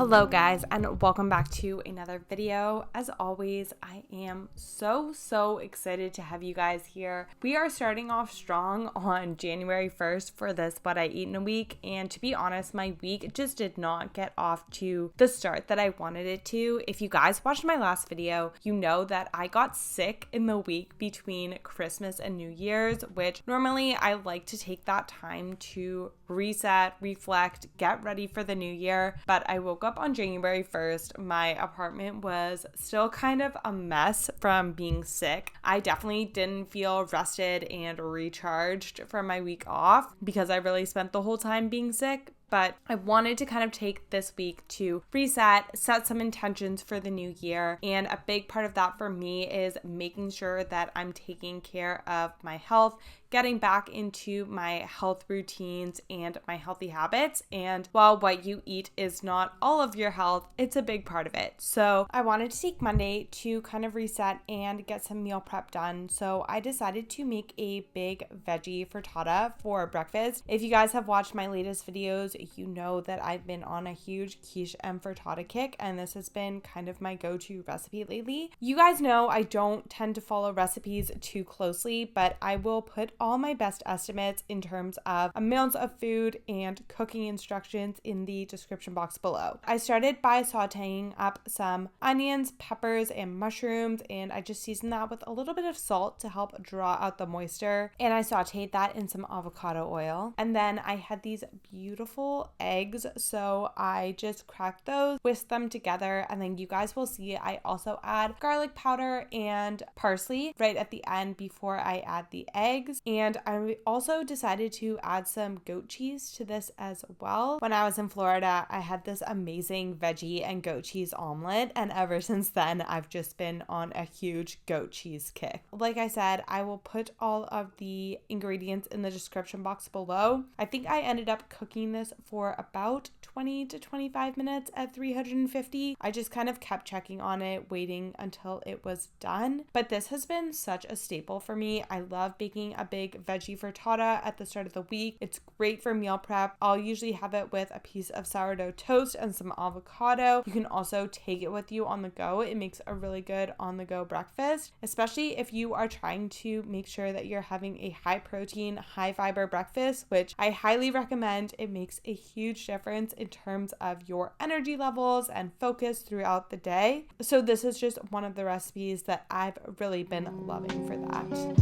Hello guys, and welcome back to another video. As always, I am so excited to have you guys here. We are starting off strong on January 1st for this What I Eat in a Week, and to be honest, my week just did not get off to the start that I wanted it to. If you guys watched my last video, you know that I got sick in the week between Christmas and New Year's, which normally I like to take that time to reset, reflect, get ready for the new year, but I woke up on January 1st. My apartment was still kind of a mess from being sick. I definitely didn't feel rested and recharged from my week off because I really spent the whole time being sick. But I wanted to kind of take this week to reset, set some intentions for the new year. And a big part of that for me is making sure that I'm taking care of my health, getting back into my health routines and my healthy habits. And while what you eat is not all of your health, it's a big part of it. So I wanted to take Monday to kind of reset and get some meal prep done. So I decided to make a big veggie frittata for breakfast. If you guys have watched my latest videos, you know that I've been on a huge quiche and frittata kick, and this has been kind of my go-to recipe lately. You guys know I don't tend to follow recipes too closely, but I will put all my best estimates in terms of amounts of food and cooking instructions in the description box below. I started by sauteing up some onions, peppers, and mushrooms, and I just seasoned that with a little bit of salt to help draw out the moisture, and I sauteed that in some avocado oil. And then I had these beautiful eggs, so I just cracked those, whisked them together, and then you guys will see I also add garlic powder and parsley right at the end before I add the eggs. And I also decided to add some goat cheese to this as well. When I was in Florida, I had this amazing veggie and goat cheese omelet, and ever since then I've just been on a huge goat cheese kick. Like I said, I will put all of the ingredients in the description box below. I think I ended up cooking this for about 20 to 25 minutes at 350. I just kind of kept checking on it, waiting until it was done. But this has been such a staple for me. I love baking a big veggie frittata at the start of the week. It's great for meal prep. I'll usually have it with a piece of sourdough toast and some avocado. You can also take it with you on the go. It makes a really good on-the-go breakfast, especially if you are trying to make sure that you're having a high protein, high fiber breakfast, which I highly recommend. It makes a huge difference in terms of your energy levels and focus throughout the day. So this is just one of the recipes that I've really been loving for that.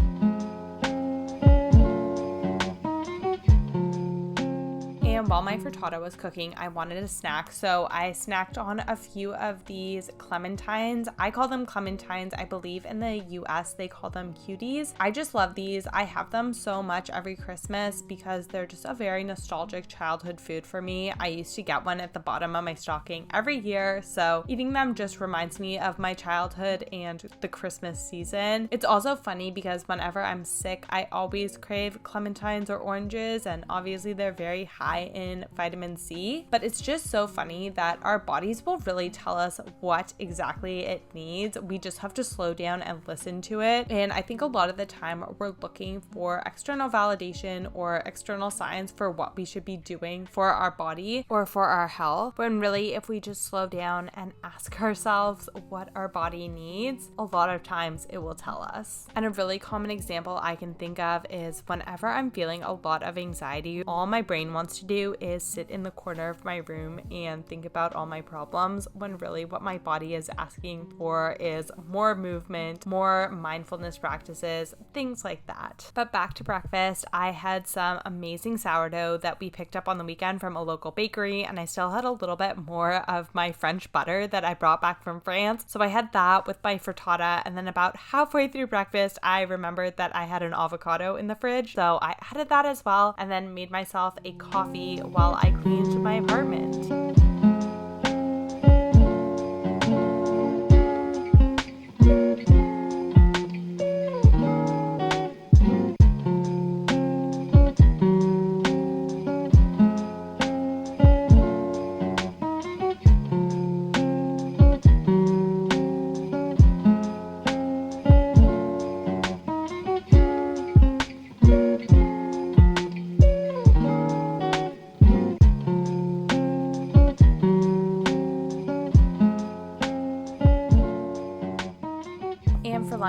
And while my frittata was cooking, I wanted a snack, so I snacked on a few of these clementines. I call them clementines. I believe in the US they call them cuties. I just love these. I have them so much every Christmas because they're just a very nostalgic childhood food for me. I used to get one at the bottom of my stocking every year, so eating them just reminds me of my childhood and the Christmas season. It's also funny because whenever I'm sick, I always crave clementines or oranges, and obviously they're very high in vitamin C, but it's just so funny that our bodies will really tell us what exactly it needs. We just have to slow down and listen to it. And I think a lot of the time we're looking for external validation or external signs for what we should be doing for our body or for our health, when really if we just slow down and ask ourselves what our body needs, a lot of times it will tell us. And a really common example I can think of is whenever I'm feeling a lot of anxiety, all my brain wants to do is sit in the corner of my room and think about all my problems, when really what my body is asking for is more movement, more mindfulness practices, things like that. But back to breakfast, I had some amazing sourdough that we picked up on the weekend from a local bakery, and I still had a little bit more of my French butter that I brought back from France. So I had that with my frittata, and then about halfway through breakfast, I remembered that I had an avocado in the fridge, so I added that as well, and then made myself a coffee while I cleaned my apartment.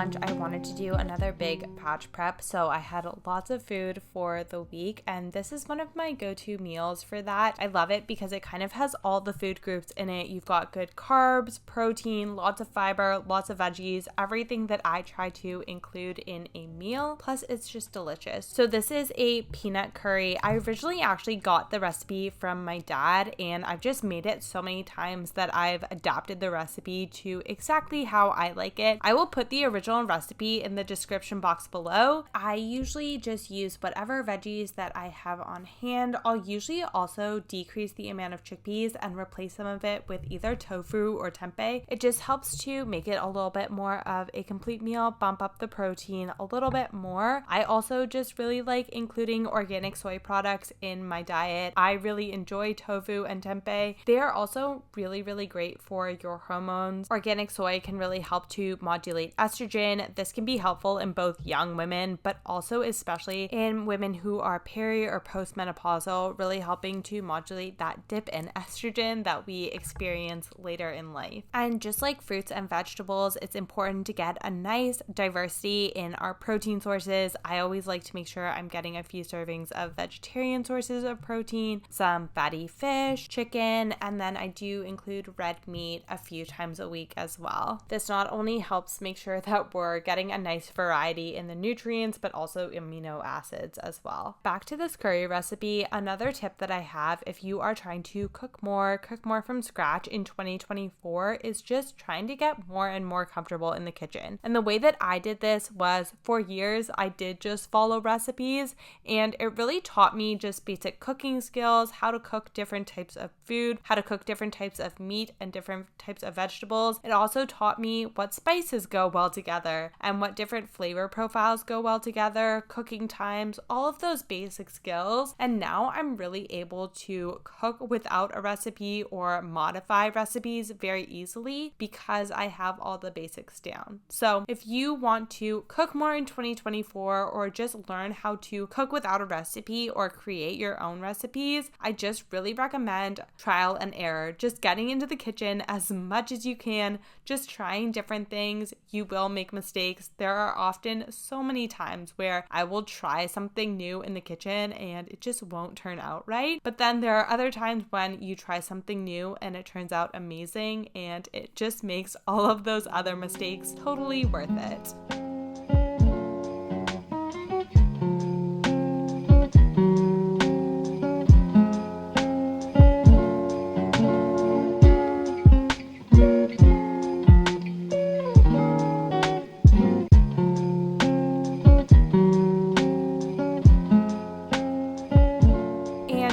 lunch, I wanted to do another big batch prep, so I had lots of food for the week, and this is one of my go-to meals for that. I love it because it kind of has all the food groups in it. You've got good carbs, protein, lots of fiber, lots of veggies, everything that I try to include in a meal, plus it's just delicious. So this is a peanut curry. I originally actually got the recipe from my dad, and I've just made it so many times that I've adapted the recipe to exactly how I like it. I will put the original recipe in the description box below. I usually just use whatever veggies that I have on hand. I'll usually also decrease the amount of chickpeas and replace some of it with either tofu or tempeh. It just helps to make it a little bit more of a complete meal, bump up the protein a little bit more. I also just really like including organic soy products in my diet. I really enjoy tofu and tempeh. They are also really, really great for your hormones. Organic soy can really help to modulate estrogen. This can be helpful in both young women, but also especially in women who are peri or postmenopausal, really helping to modulate that dip in estrogen that we experience later in life. And just like fruits and vegetables, it's important to get a nice diversity in our protein sources. I always like to make sure I'm getting a few servings of vegetarian sources of protein, some fatty fish, chicken, and then I do include red meat a few times a week as well. This not only helps make sure that we're getting a nice variety in the nutrients, but also amino acids as well. Back to this curry recipe, another tip that I have if you are trying to cook more from scratch in 2024 is just trying to get more and more comfortable in the kitchen. And the way that I did this was for years, I did just follow recipes, and it really taught me just basic cooking skills, how to cook different types of food, how to cook different types of meat and different types of vegetables. It also taught me what spices go well together and what different flavor profiles go well together, cooking times, all of those basic skills. And now I'm really able to cook without a recipe or modify recipes very easily because I have all the basics down. So if you want to cook more in 2024 or just learn how to cook without a recipe or create your own recipes, I just really recommend trial and error. Just getting into the kitchen as much as you can, just trying different things. You will make mistakes. There are often so many times where I will try something new in the kitchen and it just won't turn out right. But then there are other times when you try something new and it turns out amazing, and it just makes all of those other mistakes totally worth it.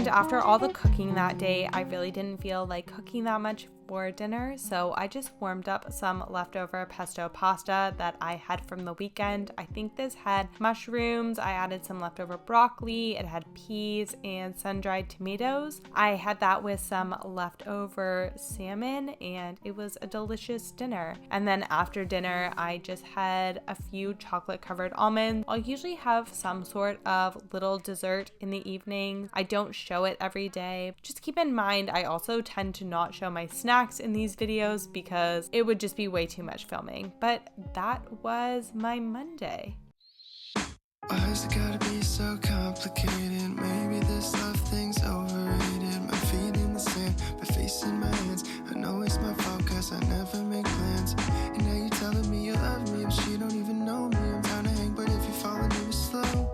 After all the cooking that day, I really didn't feel like cooking that much for dinner, so I just warmed up some leftover pesto pasta that I had from the weekend. I think this had mushrooms, I added some leftover broccoli, it had peas and sun-dried tomatoes. I had that with some leftover salmon, and it was a delicious dinner. And then after dinner, I just had a few chocolate-covered almonds. I'll usually have some sort of little dessert in the evening. I don't show it every day. Just keep in mind, I also tend to not show my snacks in these videos because it would just be way too much filming. But that was my Monday. Why is it gotta be so complicated? Maybe this love thing's overrated. My feet in the sand, my face in my hands. I know it's my fault cause I never make plans. And now you're telling me you love me, but she don't even know me. I'm trying to hang, but if you fall into it slowly,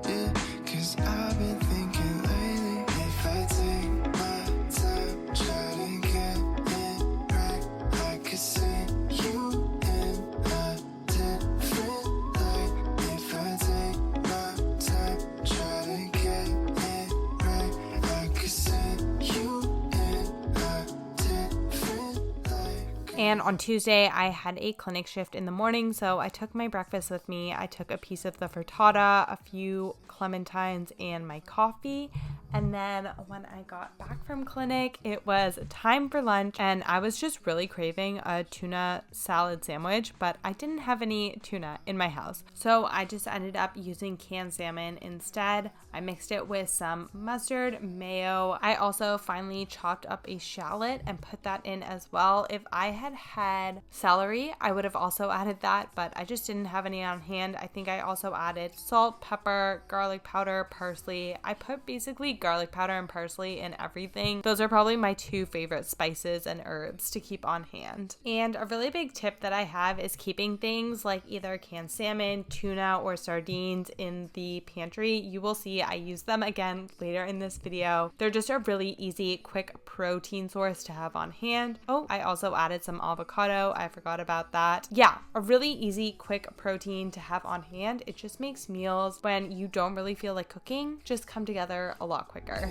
yeah. Cause I've been thinking lately, if I take my time, try to get it right, I could see you in a different light. If I take my time, try to get it right, I could see you in a different light. And on Tuesday, I had a clinic shift in the morning, so I took my breakfast with me. I took a piece of the frittata, a few clementines, and my coffee. And then when I got back from clinic, it was time for lunch and I was just really craving a tuna salad sandwich, but I didn't have any tuna in my house. So I just ended up using canned salmon instead. I mixed it with some mustard, mayo. I also finally chopped up a shallot and put that in as well. If I had had celery, I would have also added that, but I just didn't have any on hand. I think I also added salt, pepper, garlic powder, parsley. I put basically garlic powder and parsley in everything. Those are probably my two favorite spices and herbs to keep on hand. And a really big tip that I have is keeping things like either canned salmon, tuna, or sardines in the pantry. You will see I use them again later in this video. They're just a really easy, quick protein source to have on hand. Oh, I also added some avocado. I forgot about that. Yeah, a really easy, quick protein to have on hand. It just makes meals when you don't really feel like cooking just come together a lot quicker.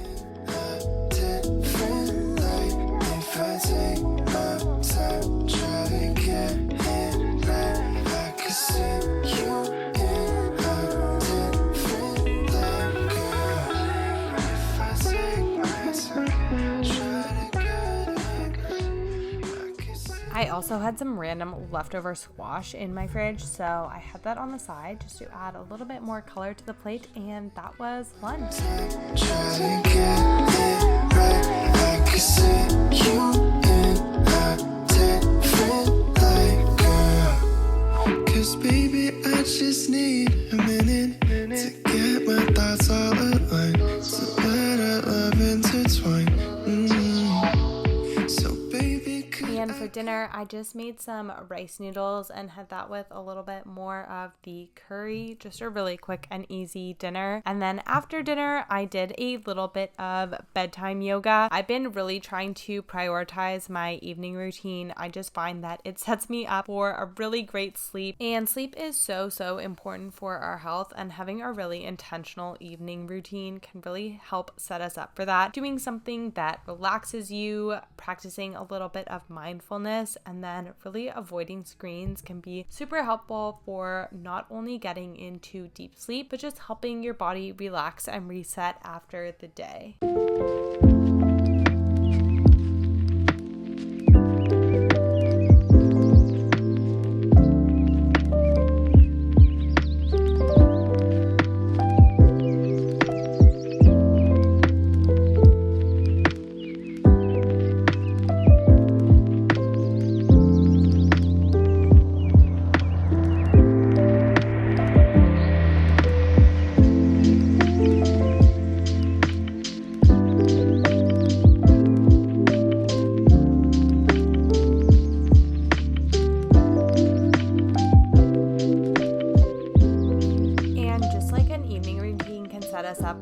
I also had some random leftover squash in my fridge, so I had that on the side just to add a little bit more color to the plate, and that was lunch. Baby, I just need a minute to get my thoughts all aligned, so let our love intertwine. And for dinner, I just made some rice noodles and had that with a little bit more of the curry, just a really quick and easy dinner. And then after dinner, I did a little bit of bedtime yoga. I've been really trying to prioritize my evening routine. I just find that it sets me up for a really great sleep, and sleep is so important for our health, and having a really intentional evening routine can really help set us up for that. Doing something that relaxes you, practicing a little bit of mindfulness, and then really avoiding screens can be super helpful for not only getting into deep sleep, but just helping your body relax and reset after the day.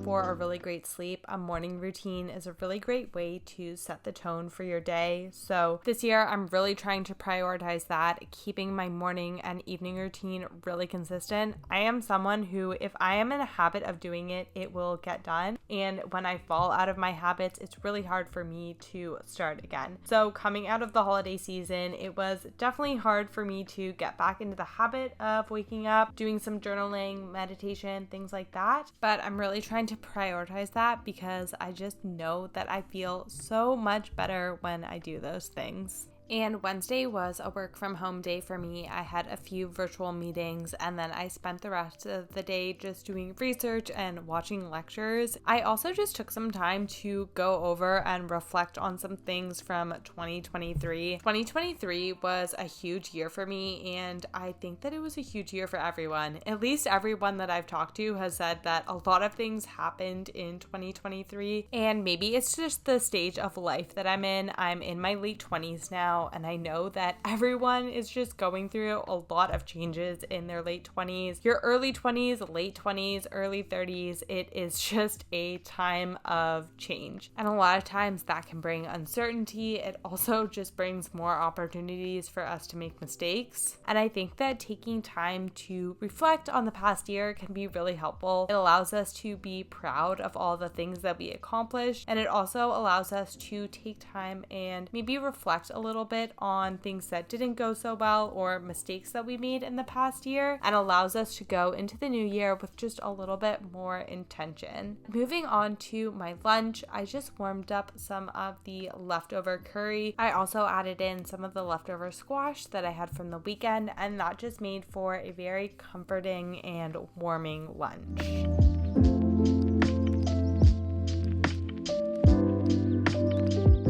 For a really great sleep, a morning routine is a really great way to set the tone for your day. So this year, I'm really trying to prioritize that, keeping my morning and evening routine really consistent. I am someone who, if I am in a habit of doing it, it will get done. And when I fall out of my habits, it's really hard for me to start again. So coming out of the holiday season, it was definitely hard for me to get back into the habit of waking up, doing some journaling, meditation, things like that. But I'm really trying to prioritize that because I just know that I feel so much better when I do those things. And Wednesday was a work from home day for me. I had a few virtual meetings and then I spent the rest of the day just doing research and watching lectures. I also just took some time to go over and reflect on some things from 2023. 2023 was a huge year for me, and I think that it was a huge year for everyone. At least everyone that I've talked to has said that a lot of things happened in 2023, and maybe it's just the stage of life that I'm in. I'm in my late 20s now, and I know that everyone is just going through a lot of changes in their late 20s. Your early 20s, late 20s, early 30s, it is just a time of change. And a lot of times that can bring uncertainty. It also just brings more opportunities for us to make mistakes. And I think that taking time to reflect on the past year can be really helpful. It allows us to be proud of all the things that we accomplished, and it also allows us to take time and maybe reflect a little bit on things that didn't go so well or mistakes that we made in the past year, and allows us to go into the new year with just a little bit more intention. Moving on to my lunch, I just warmed up some of the leftover curry. I also added in some of the leftover squash that I had from the weekend, and that just made for a very comforting and warming lunch.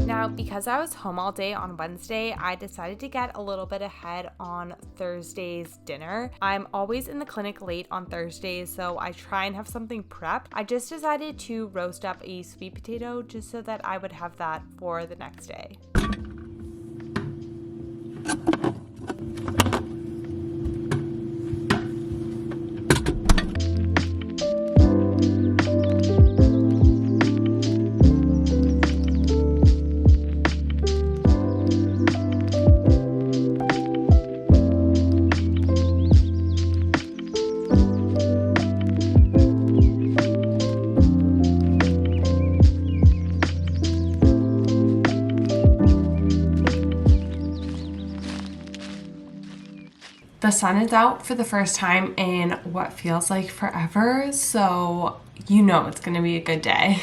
Now, because I was home all day on Wednesday, I decided to get a little bit ahead on Thursday's dinner. I'm always in the clinic late on Thursdays, so I try and have something prepped. I just decided to roast up a sweet potato just so that I would have that for the next day. The sun is out for the first time in what feels like forever, so you know it's gonna be a good day.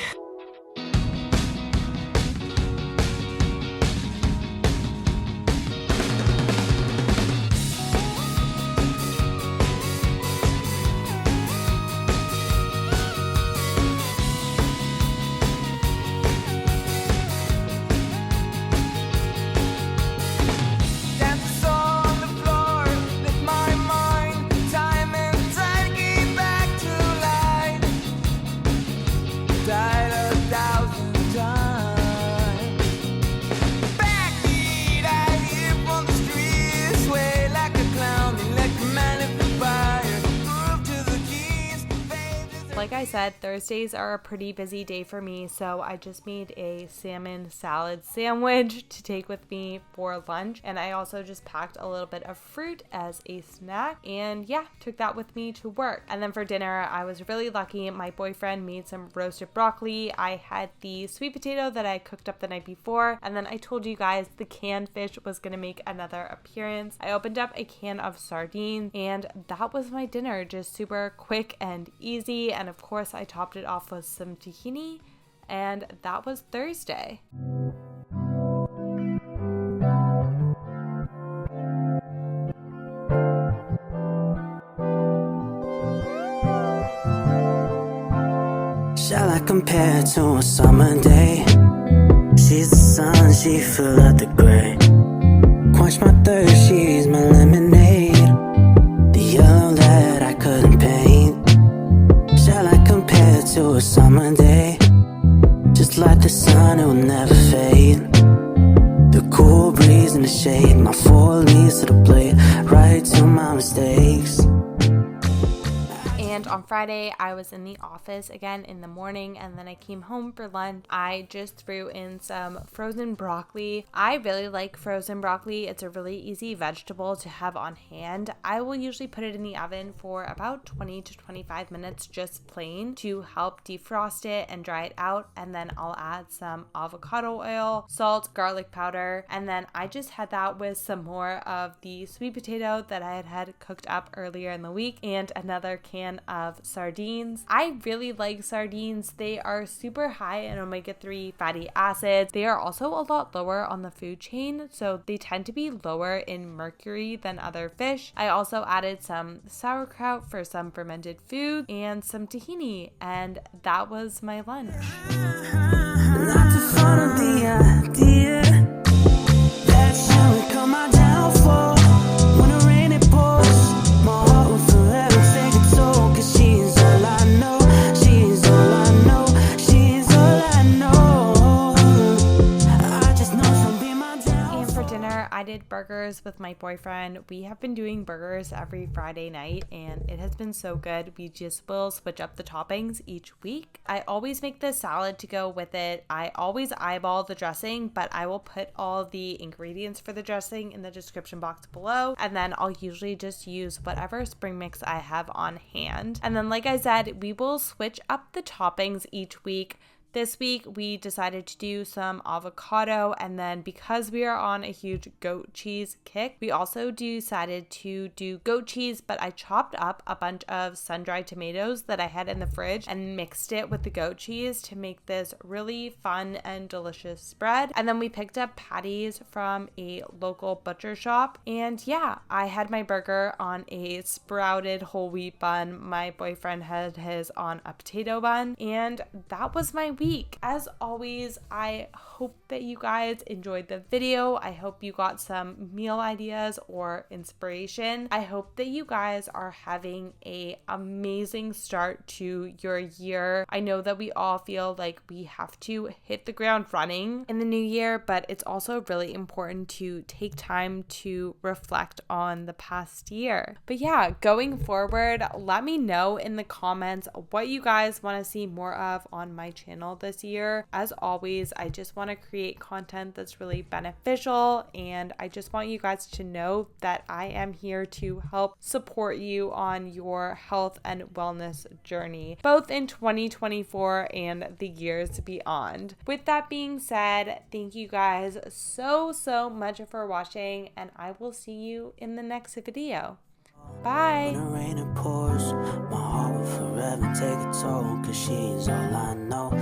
Like I said, Thursdays are a pretty busy day for me, so I just made a salmon salad sandwich to take with me for lunch, and I also just packed a little bit of fruit as a snack, and yeah, took that with me to work. And then for dinner, I was really lucky. My boyfriend made some roasted broccoli. I had the sweet potato that I cooked up the night before, and then I told you guys the canned fish was gonna make another appearance. I opened up a can of sardines, and that was my dinner, just super quick and easy. And of course, I topped it off with some tahini, and that was Thursday. Shall I compare to a summer day? She's the sun, she fill out the gray. Quench my thirst, she's my lemonade. The yellow that I couldn't paint. Shall I compare to a summer day? Just like the sun, it will never fade. The cool breeze in the shade, my 4 leaves to the blade, right to my mistakes. And on Friday, I was in the office again in the morning, and then I came home for lunch. I just threw in some frozen broccoli. I really like frozen broccoli. It's a really easy vegetable to have on hand. I will usually put it in the oven for about 20 to 25 minutes just plain to help defrost it and dry it out, and then I'll add some avocado oil, salt, garlic powder, and then I just had that with some more of the sweet potato that I had cooked up earlier in the week and another can of sardines. I really like sardines. They are super high in omega-3 fatty acids. They are also a lot lower on the food chain, so they tend to be lower in mercury than other fish. I also added some sauerkraut for some fermented food and some tahini, and that was my lunch. Not to follow the idea that you would come my downfall when the rain it pours. My heart will forever take its toll, 'cause she's all I know. She's all I know. She's all I know. I just know she'll be my downfall. And for dinner, I did burgers with my boyfriend. We have been doing burgers every Friday night, and it has been so good. We just will switch up the toppings each week. I always make the salad to go with it. I always eyeball the dressing, but I will put all the ingredients for the dressing in the description box below, and then I'll usually just use whatever spring mix I have on hand. And then, like I said, we will switch up the toppings each week This week we decided to do some avocado, and then because we are on a huge goat cheese kick, we also decided to do goat cheese, but I chopped up a bunch of sun-dried tomatoes that I had in the fridge and mixed it with the goat cheese to make this really fun and delicious spread. And then we picked up patties from a local butcher shop, and yeah, I had my burger on a sprouted whole wheat bun. My boyfriend had his on a potato bun, and that was my week. As always, I hope that you guys enjoyed the video. I hope you got some meal ideas or inspiration. I hope that you guys are having an amazing start to your year. I know that we all feel like we have to hit the ground running in the new year, but it's also really important to take time to reflect on the past year. But yeah, going forward, let me know in the comments what you guys want to see more of on my channel this year. As always, I just want to create content that's really beneficial, and I just want you guys to know that I am here to help support you on your health and wellness journey, both in 2024 and the years beyond. With that being said, thank you guys so much for watching, and I will see you in the next video. Bye. When the rain it pours, my heart will forever take a toll, 'cause she's all I know.